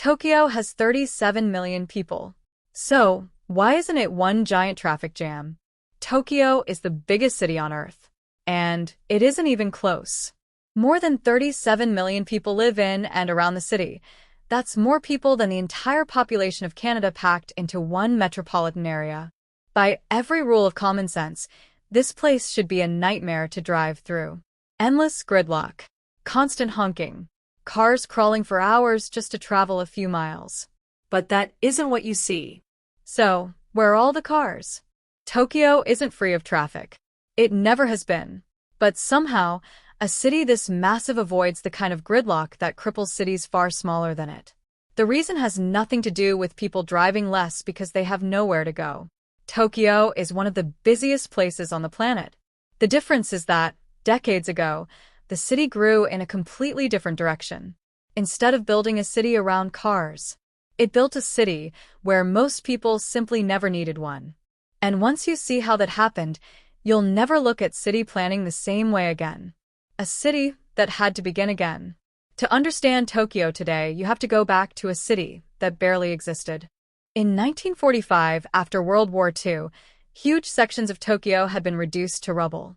Tokyo has 37 million people. So, why isn't it one giant traffic jam? Tokyo is the biggest city on Earth. And it isn't even close. More than 37 million people live in and around the city. That's more people than the entire population of Canada packed into one metropolitan area. By every rule of common sense, this place should be a nightmare to drive through. Endless gridlock. Constant honking. Cars crawling for hours just to travel a few miles. But that isn't what you see. So, where are all the cars? Tokyo isn't free of traffic. It never has been. But somehow, a city this massive avoids the kind of gridlock that cripples cities far smaller than it. The reason has nothing to do with people driving less because they have nowhere to go. Tokyo is one of the busiest places on the planet. The difference is that, decades ago, the city grew in a completely different direction. Instead of building a city around cars, it built a city where most people simply never needed one. And once you see how that happened, you'll never look at city planning the same way again. A city that had to begin again. To understand Tokyo today, you have to go back to a city that barely existed. In 1945, after World War II, huge sections of Tokyo had been reduced to rubble.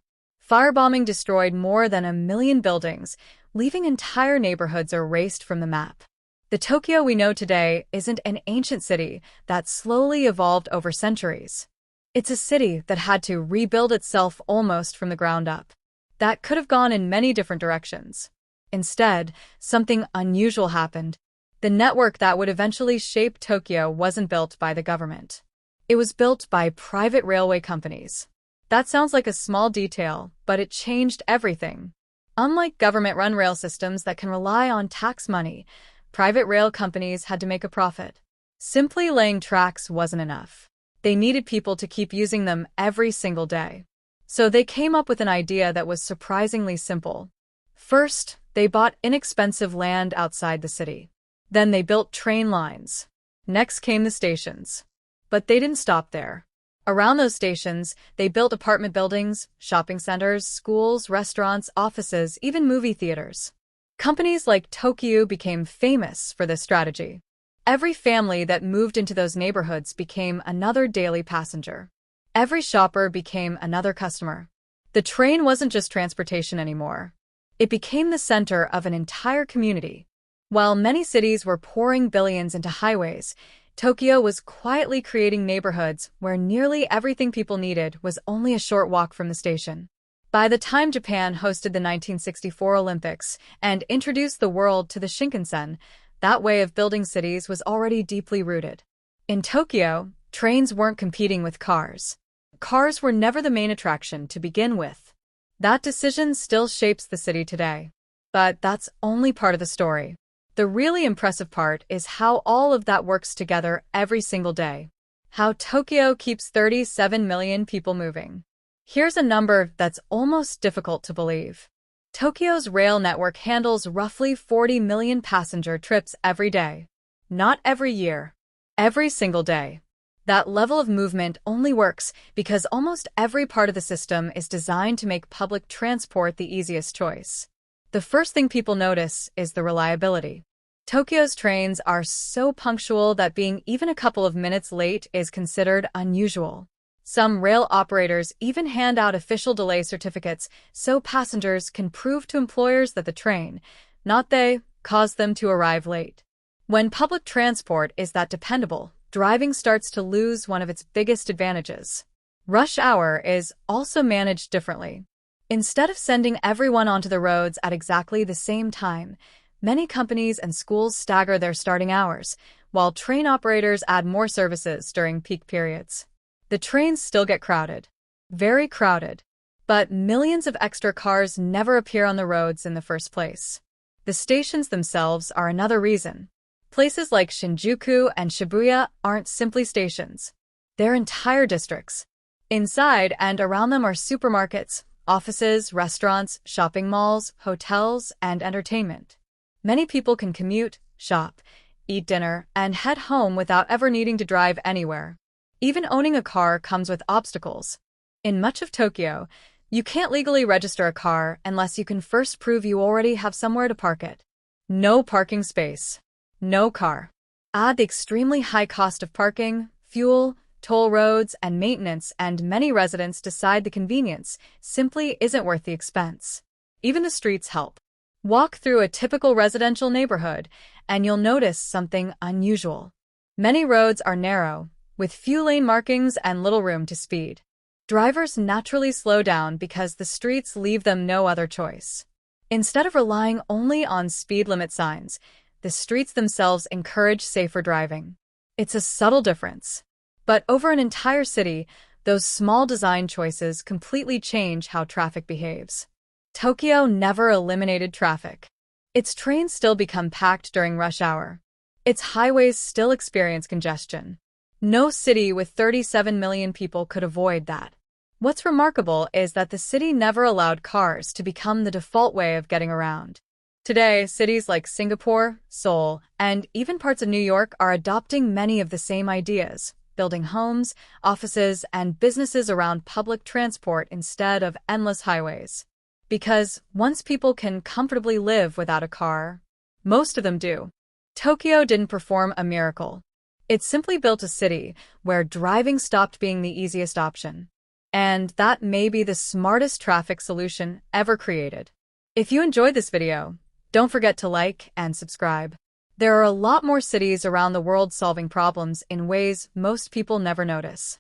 Firebombing destroyed more than 1 million buildings, leaving entire neighborhoods erased from the map. The Tokyo we know today isn't an ancient city that slowly evolved over centuries. It's a city that had to rebuild itself almost from the ground up. That could have gone in many different directions. Instead, something unusual happened. The network that would eventually shape Tokyo wasn't built by the government. It was built by private railway companies. That sounds like a small detail, but it changed everything. Unlike government-run rail systems that can rely on tax money, private rail companies had to make a profit. Simply laying tracks wasn't enough. They needed people to keep using them every single day. So they came up with an idea that was surprisingly simple. First, they bought inexpensive land outside the city. Then they built train lines. Next came the stations. But they didn't stop there. Around those stations, they built apartment buildings, shopping centers, schools, restaurants, offices, even movie theaters. Companies like Tokyo became famous for this strategy. Every family that moved into those neighborhoods became another daily passenger. Every shopper became another customer. The train wasn't just transportation anymore. It became the center of an entire community. While many cities were pouring billions into highways, Tokyo was quietly creating neighborhoods where nearly everything people needed was only a short walk from the station. By the time Japan hosted the 1964 Olympics and introduced the world to the Shinkansen, that way of building cities was already deeply rooted. In Tokyo, trains weren't competing with cars. Cars were never the main attraction to begin with. That decision still shapes the city today. But that's only part of the story. The really impressive part is how all of that works together every single day. How Tokyo keeps 37 million people moving. Here's a number that's almost difficult to believe. Tokyo's rail network handles roughly 40 million passenger trips every day. Not every year. Every single day. That level of movement only works because almost every part of the system is designed to make public transport the easiest choice. The first thing people notice is the reliability. Tokyo's trains are so punctual that being even a couple of minutes late is considered unusual. Some rail operators even hand out official delay certificates so passengers can prove to employers that the train, not they, caused them to arrive late. When public transport is that dependable, driving starts to lose one of its biggest advantages. Rush hour is also managed differently. Instead of sending everyone onto the roads at exactly the same time, many companies and schools stagger their starting hours, while train operators add more services during peak periods. The trains still get crowded. Very crowded. But millions of extra cars never appear on the roads in the first place. The stations themselves are another reason. Places like Shinjuku and Shibuya aren't simply stations. They're entire districts. Inside and around them are supermarkets, offices, restaurants, shopping malls, hotels, and entertainment. Many people can commute, shop, eat dinner, and head home without ever needing to drive anywhere. Even owning a car comes with obstacles. In much of Tokyo, you can't legally register a car unless you can first prove you already have somewhere to park it. No parking space. No car. Add the extremely high cost of parking, fuel, toll roads, and maintenance, and many residents decide the convenience simply isn't worth the expense. Even the streets help. Walk through a typical residential neighborhood, and you'll notice something unusual. Many roads are narrow, with few lane markings and little room to speed. Drivers naturally slow down because the streets leave them no other choice. Instead of relying only on speed limit signs, the streets themselves encourage safer driving. It's a subtle difference. But over an entire city, those small design choices completely change how traffic behaves. Tokyo never eliminated traffic. Its trains still become packed during rush hour. Its highways still experience congestion. No city with 37 million people could avoid that. What's remarkable is that the city never allowed cars to become the default way of getting around. Today, cities like Singapore, Seoul, and even parts of New York are adopting many of the same ideas, building homes, offices, and businesses around public transport instead of endless highways. Because once people can comfortably live without a car, most of them do. Tokyo didn't perform a miracle. It simply built a city where driving stopped being the easiest option. And that may be the smartest traffic solution ever created. If you enjoyed this video, don't forget to like and subscribe. There are a lot more cities around the world solving problems in ways most people never notice.